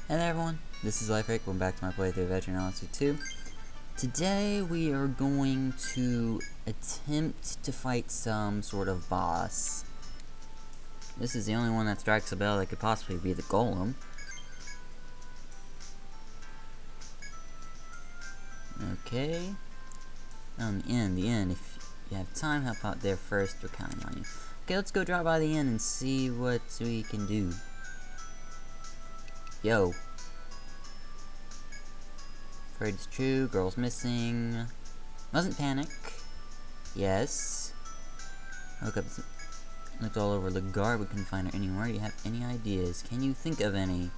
Hey there everyone, this is LifeRick. Welcome back to my playthrough of Veteran 2. Today we are going to attempt to fight some sort of boss. This is the only one that strikes a bell that could possibly be the golem. Okay. The inn. If you have time, help out there first. We're counting on you. Okay, let's go drop by the inn and see what we can do. Yo. Afraid it's true, girl's missing. Mustn't panic. Yes. Looked all over the guard, we couldn't find her anywhere. Do you have any ideas? Can you think of any?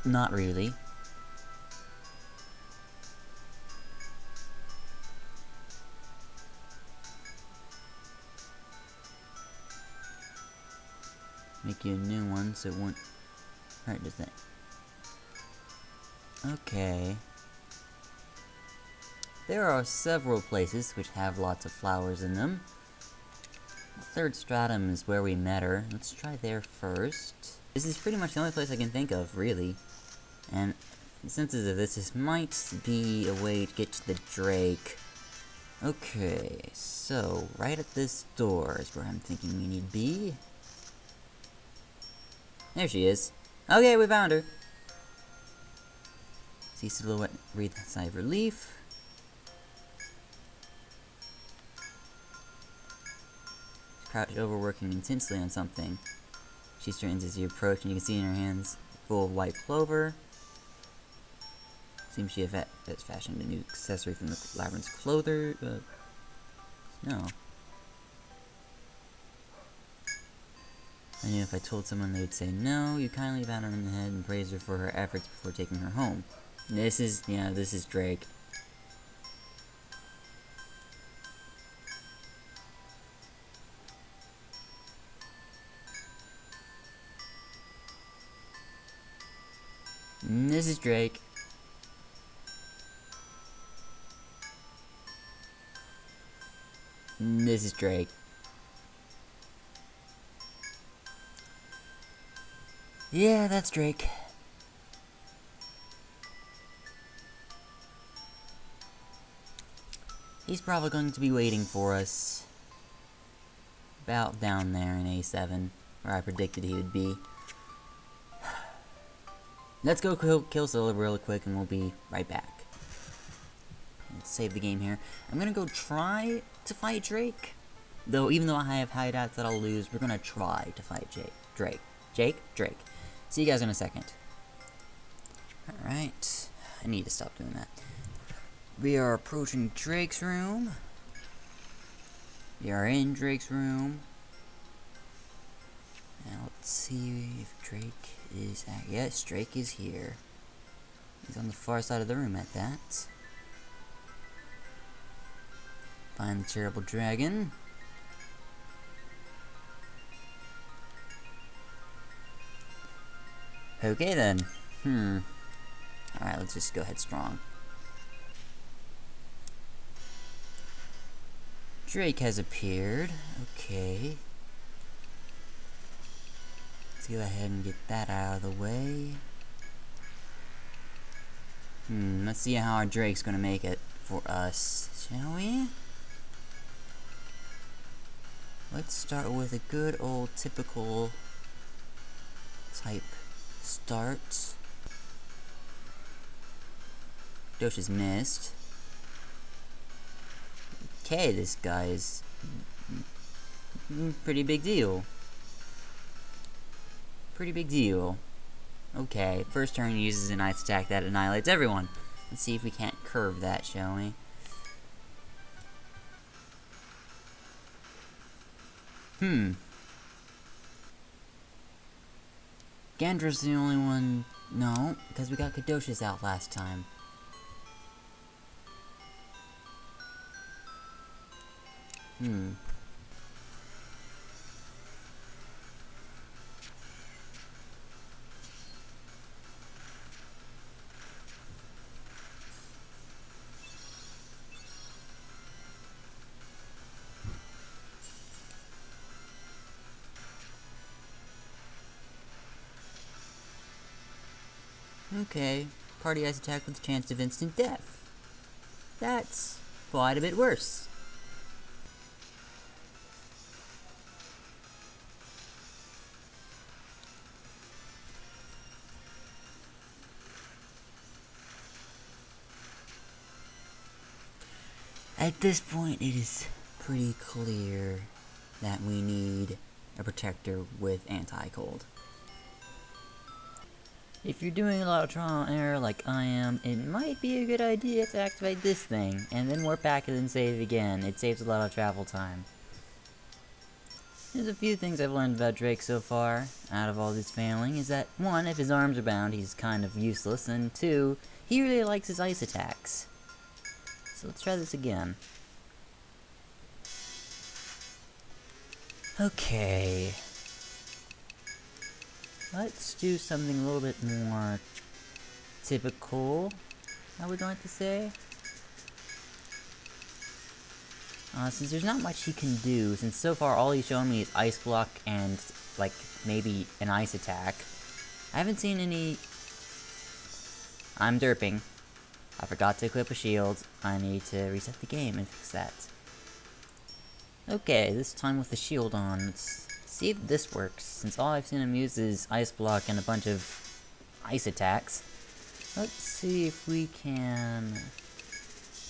Not really. Make you a new one so it won't hurt to think. Okay. There are several places which have lots of flowers in them. The third stratum is where we met her. Let's try there first. This is pretty much the only place I can think of, really. And the senses of this might be a way to get to the Drake. Okay, so right at this door is where I'm thinking we need to be. There she is. Okay, we found her. See silhouette, breathe a sigh of relief. She's crouched over, working intensely on something. She straightens as you approach, and you can see in her hands full of white clover. Seems she has fashioned a new accessory from the labyrinth's clother. No. I knew if I told someone they would say no. You kindly pat her on the head and praise her for her efforts before taking her home. This is Drake. This is Drake. This is Drake. Yeah, that's Drake. He's probably going to be waiting for us about down there in A7, where I predicted he would be. Let's go kill Scylla real quick and we'll be right back. Let's save the game here. I'm gonna go try to fight Drake. Though, even though I have hideouts that I'll lose, we're gonna try to fight Drake. Drake. See you guys in a second. Alright. I need to stop doing that. We are approaching Drake's room. We are in Drake's room. Now let's see if Drake is at. Yes, Drake is here. He's on the far side of the room at that. Find the terrible dragon. Okay then. Alright, let's just go headstrong. Drake has appeared. Okay. Let's go ahead and get that out of the way. Let's see how our Drake's gonna make it for us, shall we? Let's start with a good old typical type start. Dosh is missed. Okay, this guy is pretty big deal. Pretty big deal. Okay, first turn he uses an ice attack that annihilates everyone. Let's see if we can't curve that, shall we? Gandra's the only one. No, because we got Kadosh's out last time. Okay, party ice attack with a chance of instant death. That's quite a bit worse. At this point, it is pretty clear that we need a protector with anti-cold. If you're doing a lot of trial and error like I am, it might be a good idea to activate this thing, and then warp back and then save again. It saves a lot of travel time. There's a few things I've learned about Drake so far, out of all this failing, is that 1, if his arms are bound, he's kind of useless, and 2, he really likes his ice attacks. So let's try this again. Okay. Let's do something a little bit more typical, I would like to say. Since there's not much he can do, since so far all he's shown me is Ice Block and, like, maybe an Ice Attack. I haven't seen any... I'm derping. I forgot to equip a shield. I need to reset the game and fix that. Okay, this time with the shield on, let's see if this works, since all I've seen him use is Ice Block and a bunch of Ice Attacks. Let's see if we can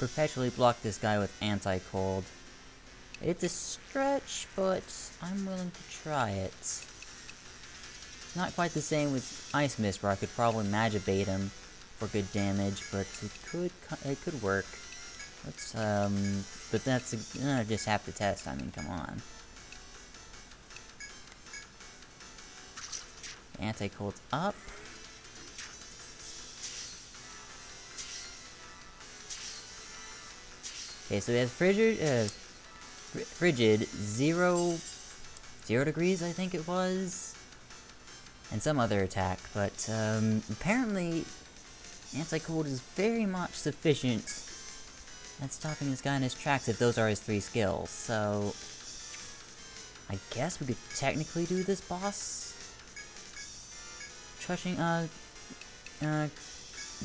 perpetually block this guy with Anti-Cold. It's a stretch, but I'm willing to try it. It's not quite the same with Ice Mist, where I could probably Magic Bait him for good damage, but it could work. Let's, but that's, just have to test, I mean, come on. Anti-Cold's up. Okay, so we have Frigid, 0 degrees, I think it was, and some other attack, but, apparently, Anti-Cold is very much sufficient at stopping this guy in his tracks if those are his 3 skills, so... I guess we could technically do this boss?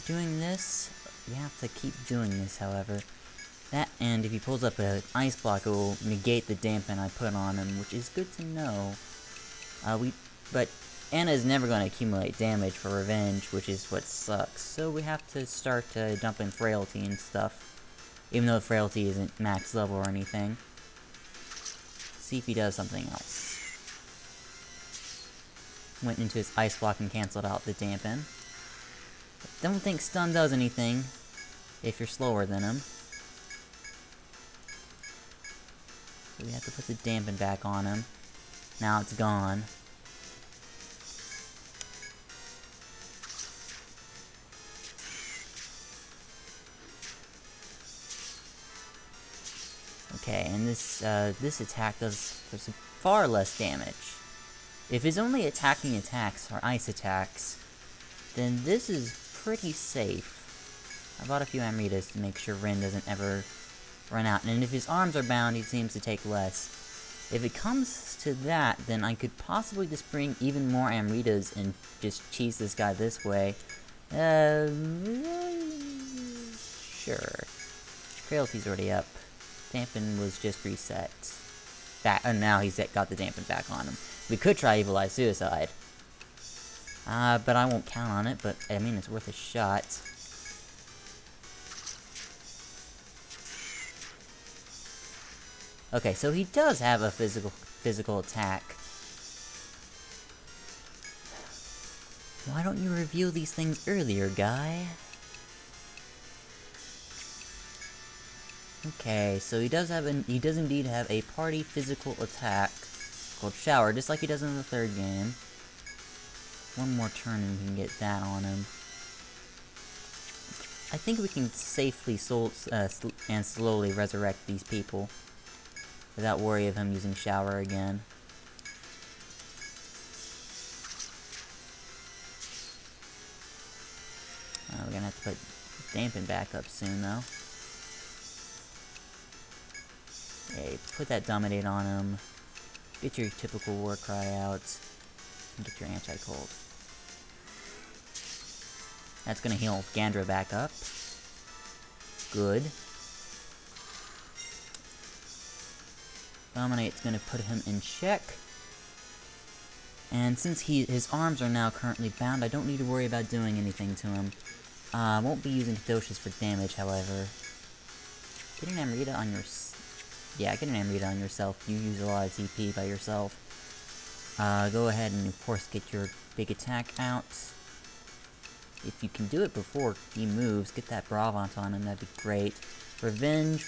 Doing this? We have to keep doing this, however. That, and if he pulls up an Ice Block, it will negate the Dampen I put on him, which is good to know. But Anna is never going to accumulate damage for revenge, which is what sucks. So we have to start dumping Frailty and stuff. Even though Frailty isn't max level or anything. See if he does something else. Went into his Ice Block and cancelled out the Dampen. Don't think Stun does anything if you're slower than him. So we have to put the Dampen back on him. Now it's gone. Okay, and this attack does far less damage. If his only attacking attacks are ice attacks, then this is pretty safe. I bought a few Amritas to make sure Ren doesn't ever run out, and if his arms are bound, he seems to take less. If it comes to that, then I could possibly just bring even more Amritas and just cheese this guy this way. Sure. Frailty's already up. Dampen was just reset. And now he's got the Dampen back on him. We could try Evil Eye Suicide. But I won't count on it, but I mean, it's worth a shot. Okay, so he does have a physical attack. Why don't you reveal these things earlier, guy? Okay, so he does indeed have a party physical attack called Shower, just like he does in the 3rd game. One more turn and we can get that on him. I think we can safely and slowly resurrect these people without worry of him using Shower again. We're gonna have to put Dampen back up soon, though. Okay, put that Dominate on him. Get your typical War Cry out. And get your Anti-Cold. That's gonna heal Gandra back up. Good. Dominate's gonna put him in check. And since his arms are now currently bound, I don't need to worry about doing anything to him. I won't be using Kadoshes for damage, however. Get an Amrita on your... Yeah, get an Amrita on yourself. You use a lot of TP by yourself. Go ahead and, of course, get your big attack out. If you can do it before he moves, get that Bravant on him, that'd be great. Revenge,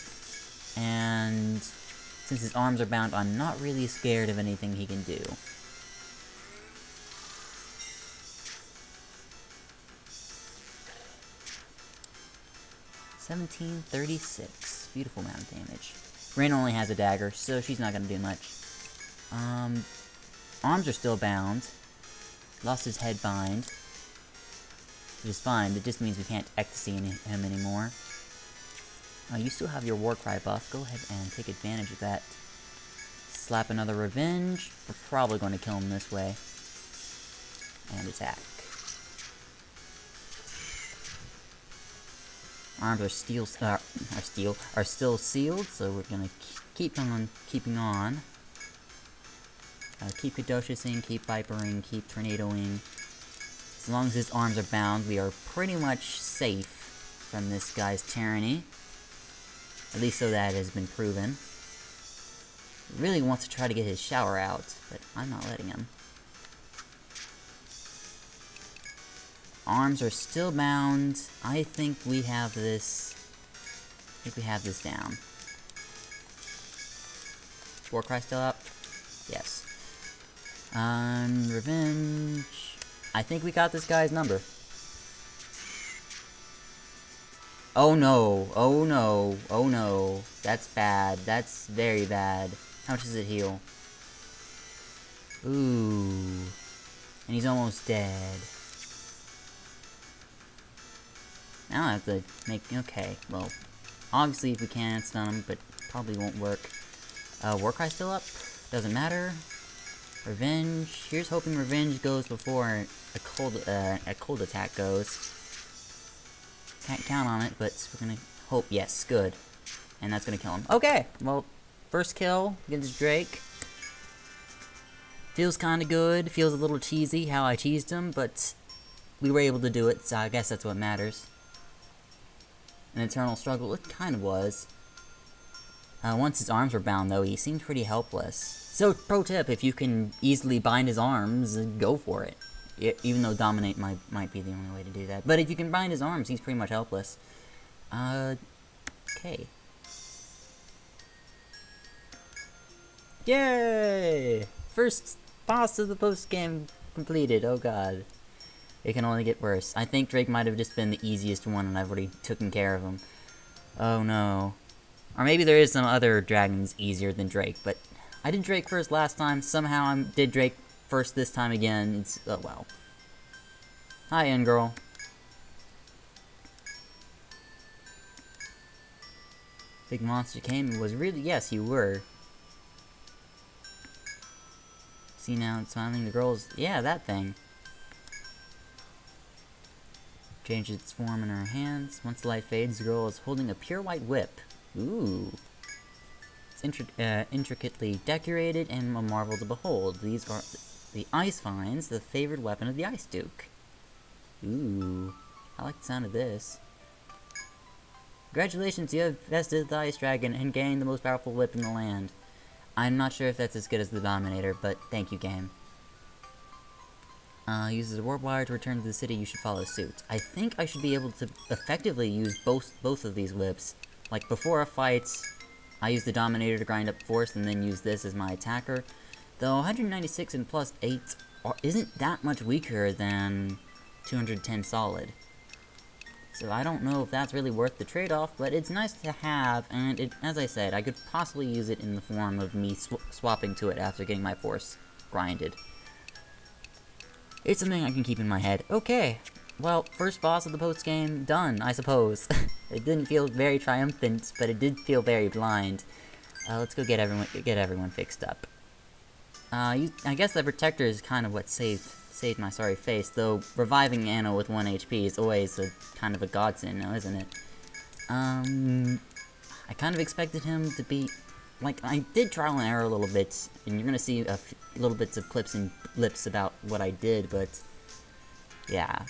and since his arms are bound, I'm not really scared of anything he can do. $1736. Beautiful amount of damage. Raynor only has a dagger, so she's not gonna do much. Arms are still bound. Lost his head bind. Which is fine, it just means we can't ecstasy him anymore. You still have your Warcry buff. Go ahead and take advantage of that. Slap another Revenge. We're probably going to kill him this way. And attack. Arms are still sealed, so we're gonna keep on keeping on. Keep Kadoshing, keep Vipering, keep Tornadoing. As long as his arms are bound, we are pretty much safe from this guy's tyranny. At least so that has been proven. He really wants to try to get his shower out, but I'm not letting him. Arms are still bound. I think we have this... down. Warcry still up? Yes. Revenge... I think we got this guy's number. Oh no, oh no, oh no. That's bad. That's very bad. How much does it heal? Ooh. And he's almost dead. Now I have to make... Okay, well, obviously if we can stun him, but probably won't work. Warcry still up? Doesn't matter. Revenge. Here's hoping Revenge goes before a cold attack goes. Can't count on it, but we're gonna hope. Yes, good. And that's gonna kill him. Okay, well, first kill against Drake. Feels kinda good. Feels a little cheesy how I cheesed him, but we were able to do it, so I guess that's what matters. An eternal struggle, it kind of was. Once his arms were bound, though, he seemed pretty helpless. So, pro tip, if you can easily bind his arms, go for it. Even though Dominate might be the only way to do that. But if you can bind his arms, he's pretty much helpless. Okay. Yay! First boss of the post-game completed, oh god. It can only get worse. I think Drake might have just been the easiest one, and I've already taken care of him. Oh no. Or maybe there is some other dragons easier than Drake, but I did Drake first last time, somehow I did Drake first this time again. It's, oh well. Hi, N-Girl. Big monster came and was really, yes, you were. See now, it's smiling, the girl's, yeah, that thing. Changes its form in her hands. Once the light fades, the girl is holding a pure white whip. Ooh. It's intricately decorated and a marvel to behold. These are the Ice Vines, the favored weapon of the Ice Duke. Ooh. I like the sound of this. Congratulations, you have bested the Ice Dragon and gained the most powerful whip in the land. I'm not sure if that's as good as the Dominator, but thank you, game. Uses a warp wire to return to the city, you should follow suit. I think I should be able to effectively use both of these whips. Like, before a fight, I use the Dominator to grind up force and then use this as my attacker. Though 196 and plus 8 isn't that much weaker than 210 solid. So I don't know if that's really worth the trade-off, but it's nice to have, and as I said, I could possibly use it in the form of me swapping to it after getting my force grinded. It's something I can keep in my head. Okay, well, first boss of the post-game, done, I suppose. It didn't feel very triumphant, but it did feel very blind. Let's go get everyone fixed up. I guess the Protector is kind of what saved saved my sorry face, though reviving Anna with 1 HP is always a kind of a godsend now, isn't it? I kind of expected him to be, like, I did trial and error a little bit, and you're gonna see little bits of clips and blips about what I did, but yeah,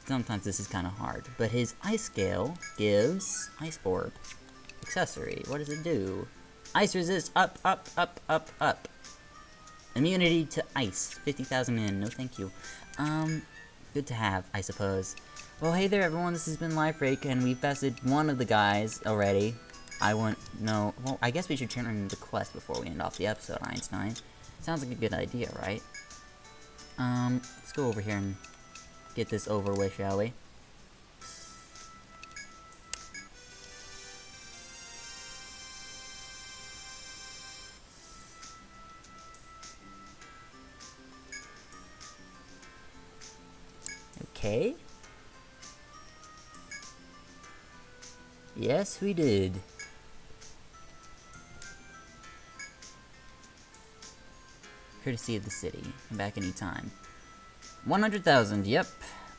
sometimes this is kind of hard. But his Ice Scale gives Ice Orb. Accessory, what does it do? Ice resist, up, up, up, up, up. Immunity to ice, 50,000 in, no thank you. Good to have, I suppose. Well, hey there everyone, this has been LifeRake, and we've bested one of the guys already. Well, I guess we should turn in the quest before we end off the episode, Einstein. Sounds like a good idea, right? Let's go over here and get this over with, shall we? Okay. Yes, we did. Courtesy of the city. Come back anytime. 100,000, yep.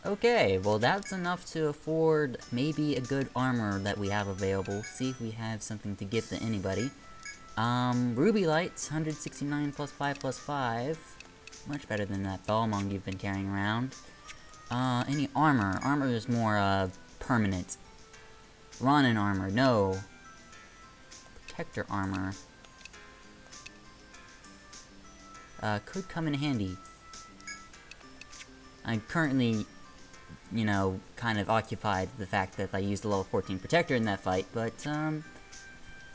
Okay, well that's enough to afford maybe a good armor that we have available. See if we have something to give to anybody. Ruby Lights, 169 plus 5 plus 5. Much better than that Balmong you've been carrying around. Any armor? Armor is more, permanent. Ronin armor, no. Protector armor. Could come in handy. I'm currently, you know, kind of occupied with the fact that I used a level 14 Protector in that fight, but,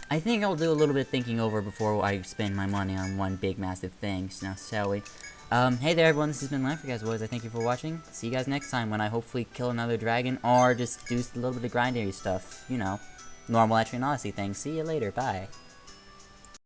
I think I'll do a little bit of thinking over before I spend my money on one big massive thing, now shall we? Hey there everyone, this has been LifeRake, as always. I thank you for watching. See you guys next time when I hopefully kill another dragon, or just do a little bit of grindery stuff, you know, normal Etrian Odyssey things. See you later, bye.